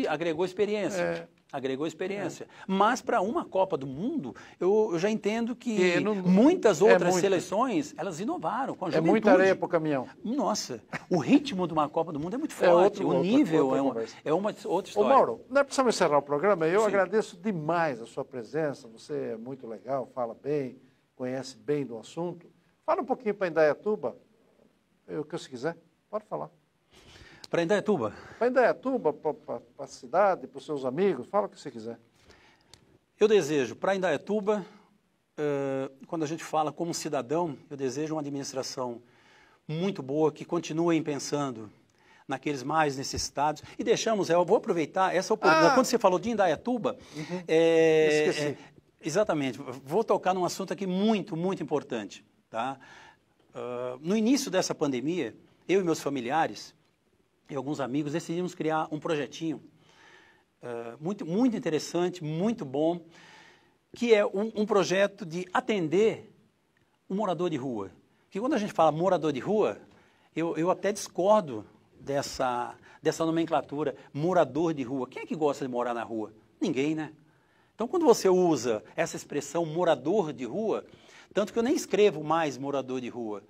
Speaker 2: agregou experiência. Agregou experiência. Mas para uma Copa do Mundo, eu já entendo que muitas outras seleções, elas inovaram com a juventude.
Speaker 1: É muita areia para o caminhão.
Speaker 2: Nossa, o ritmo de uma Copa do Mundo é muito forte, o nível é uma outra história.
Speaker 1: Ô Mauro, nós precisamos encerrar o programa. Eu agradeço demais a sua presença, você é muito legal, fala bem, conhece bem do assunto. Fala um pouquinho para Indaiatuba. O que você quiser, pode falar.
Speaker 2: Para Indaiatuba?
Speaker 1: Para Indaiatuba, para a cidade, para os seus amigos, fala o que você quiser.
Speaker 2: Eu desejo, para Indaiatuba, quando a gente fala como cidadão, eu desejo uma administração muito boa, que continuem pensando naqueles mais necessitados. E deixamos, eu vou aproveitar essa oportunidade. Quando você falou de Indaiatuba,
Speaker 1: esqueci.
Speaker 2: Exatamente, vou tocar num assunto aqui muito, muito importante, tá? No início dessa pandemia, eu e meus familiares e alguns amigos decidimos criar um projetinho muito, muito interessante, muito bom, que é um projeto de atender um morador de rua. Que quando a gente fala morador de rua, eu até discordo dessa nomenclatura, morador de rua. Quem é que gosta de morar na rua? Ninguém, né? Então, quando você usa essa expressão morador de rua, tanto que eu nem escrevo mais morador de rua.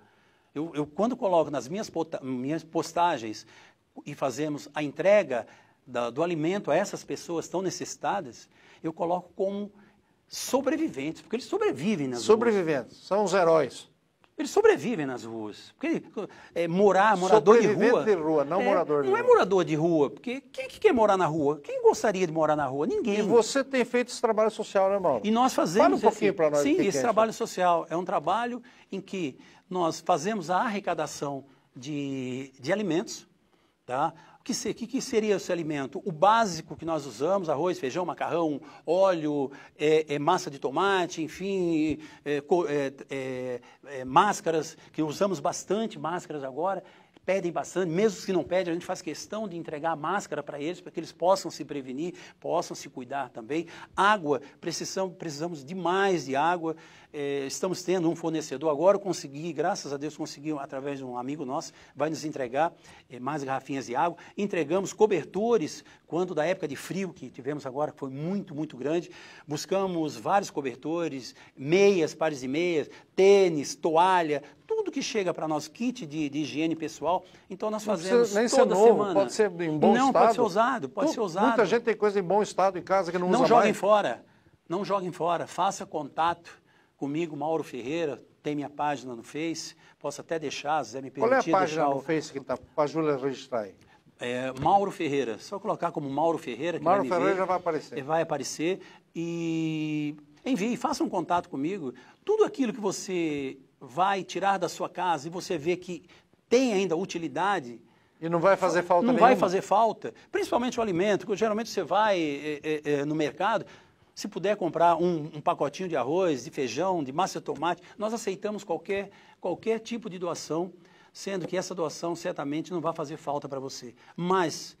Speaker 2: Eu quando coloco nas minhas postagens e fazemos a entrega do alimento a essas pessoas tão necessitadas, eu coloco como sobreviventes, porque eles sobrevivem nas ruas.
Speaker 1: Sobreviventes, são os heróis.
Speaker 2: Eles sobrevivem nas ruas. Porque morador de rua,
Speaker 1: não morador de rua.
Speaker 2: Não é morador de rua, porque quem que quer morar na rua? Quem gostaria de morar na rua? Ninguém.
Speaker 1: E você tem feito esse trabalho social, né, Mauro?
Speaker 2: E nós fazemos
Speaker 1: Fala um pouquinho para nós.
Speaker 2: Sim, esse trabalho social é um trabalho em que nós fazemos a arrecadação de alimentos, tá? O que seria esse alimento? O básico que nós usamos, arroz, feijão, macarrão, óleo, massa de tomate, enfim, máscaras, que usamos bastante máscaras agora, pedem bastante, mesmo que não pedem, a gente faz questão de entregar a máscara para eles, para que eles possam se prevenir, possam se cuidar também. Água, precisamos demais de água. Estamos tendo um fornecedor agora, graças a Deus consegui, através de um amigo nosso, vai nos entregar mais garrafinhas de água. Entregamos cobertores, quando da época de frio que tivemos agora, que foi muito, muito grande, buscamos vários cobertores, meias, pares de meias, tênis, toalha, tudo que chega para nós, kit de higiene pessoal. Então nós fazemos toda semana.
Speaker 1: Pode ser em bom estado.
Speaker 2: Não, pode ser usado, pode ser usado.
Speaker 1: Muita gente tem coisa em bom estado em casa que não usa mais.
Speaker 2: Não joguem fora, não joguem fora, faça contato comigo, Mauro Ferreira, tem minha página no Face, posso até deixar, se me permitir.
Speaker 1: Qual é a página no Face que está para a Júlia registrar aí?
Speaker 2: Mauro Ferreira, só colocar como Mauro Ferreira. Que
Speaker 1: Mauro Ferreira já vai aparecer.
Speaker 2: Vai aparecer e envie, faça um contato comigo. Tudo aquilo que você vai tirar da sua casa e você vê que tem ainda utilidade.
Speaker 1: E não vai fazer falta nenhuma?
Speaker 2: Não vai fazer falta, principalmente o alimento, porque geralmente você vai no mercado. Se puder comprar um pacotinho de arroz, de feijão, de massa de tomate, nós aceitamos qualquer tipo de doação, sendo que essa doação certamente não vai fazer falta para você. Mas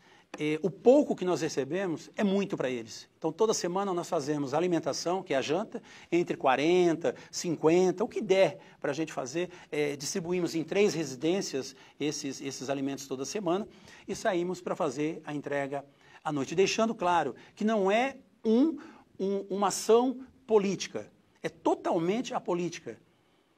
Speaker 2: o pouco que nós recebemos é muito para eles. Então, toda semana nós fazemos alimentação, que é a janta, entre 40, 50, o que der para a gente fazer. Distribuímos em 3 residências esses alimentos toda semana e saímos para fazer a entrega à noite. Deixando claro que não é uma ação política, é totalmente apolítica.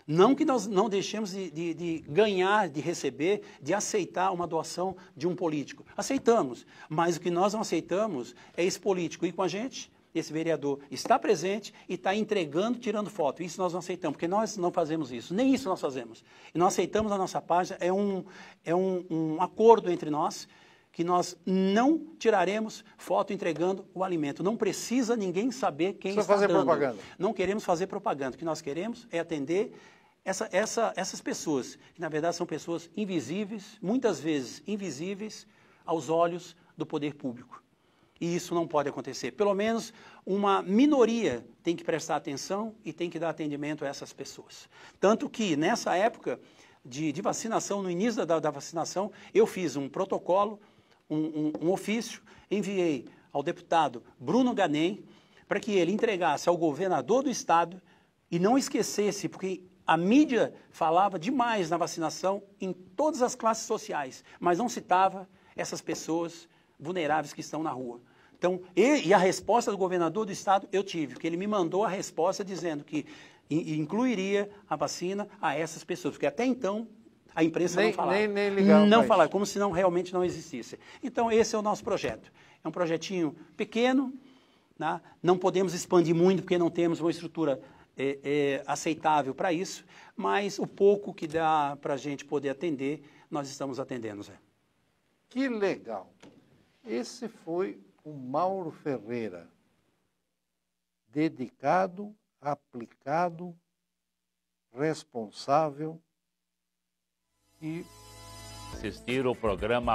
Speaker 2: Não que nós não deixemos de ganhar, de receber, de aceitar uma doação de um político. Aceitamos, mas o que nós não aceitamos é esse político ir com a gente, esse vereador está presente e está entregando, tirando foto. Isso nós não aceitamos, porque nós não fazemos isso, nem isso nós fazemos. E nós aceitamos a nossa página, é um acordo entre nós, que nós não tiraremos foto entregando o alimento. Não precisa ninguém saber quem está
Speaker 1: fazer
Speaker 2: dando.
Speaker 1: Propaganda.
Speaker 2: Não queremos fazer propaganda. O que nós queremos é atender essas pessoas, que na verdade são pessoas invisíveis, muitas vezes invisíveis aos olhos do poder público. E isso não pode acontecer. Pelo menos uma minoria tem que prestar atenção e tem que dar atendimento a essas pessoas. Tanto que nessa época de vacinação, no início da vacinação, eu fiz um protocolo, um ofício, enviei ao deputado Bruno Ganem para que ele entregasse ao governador do estado e não esquecesse, porque a mídia falava demais na vacinação em todas as classes sociais, mas não citava essas pessoas vulneráveis que estão na rua. Então, e a resposta do governador do estado eu tive, porque ele me mandou a resposta dizendo que incluiria a vacina a essas pessoas, porque até então a imprensa não falava.
Speaker 1: Nem ligava.
Speaker 2: Não falava, como se não realmente não existisse. Então, esse é o nosso projeto. É um projetinho pequeno, né? Não podemos expandir muito, porque não temos uma estrutura aceitável para isso, mas o pouco que dá para a gente poder atender, nós estamos atendendo, Zé.
Speaker 1: Que legal. Esse foi o Mauro Ferreira. Dedicado, aplicado, responsável e
Speaker 3: assistir o programa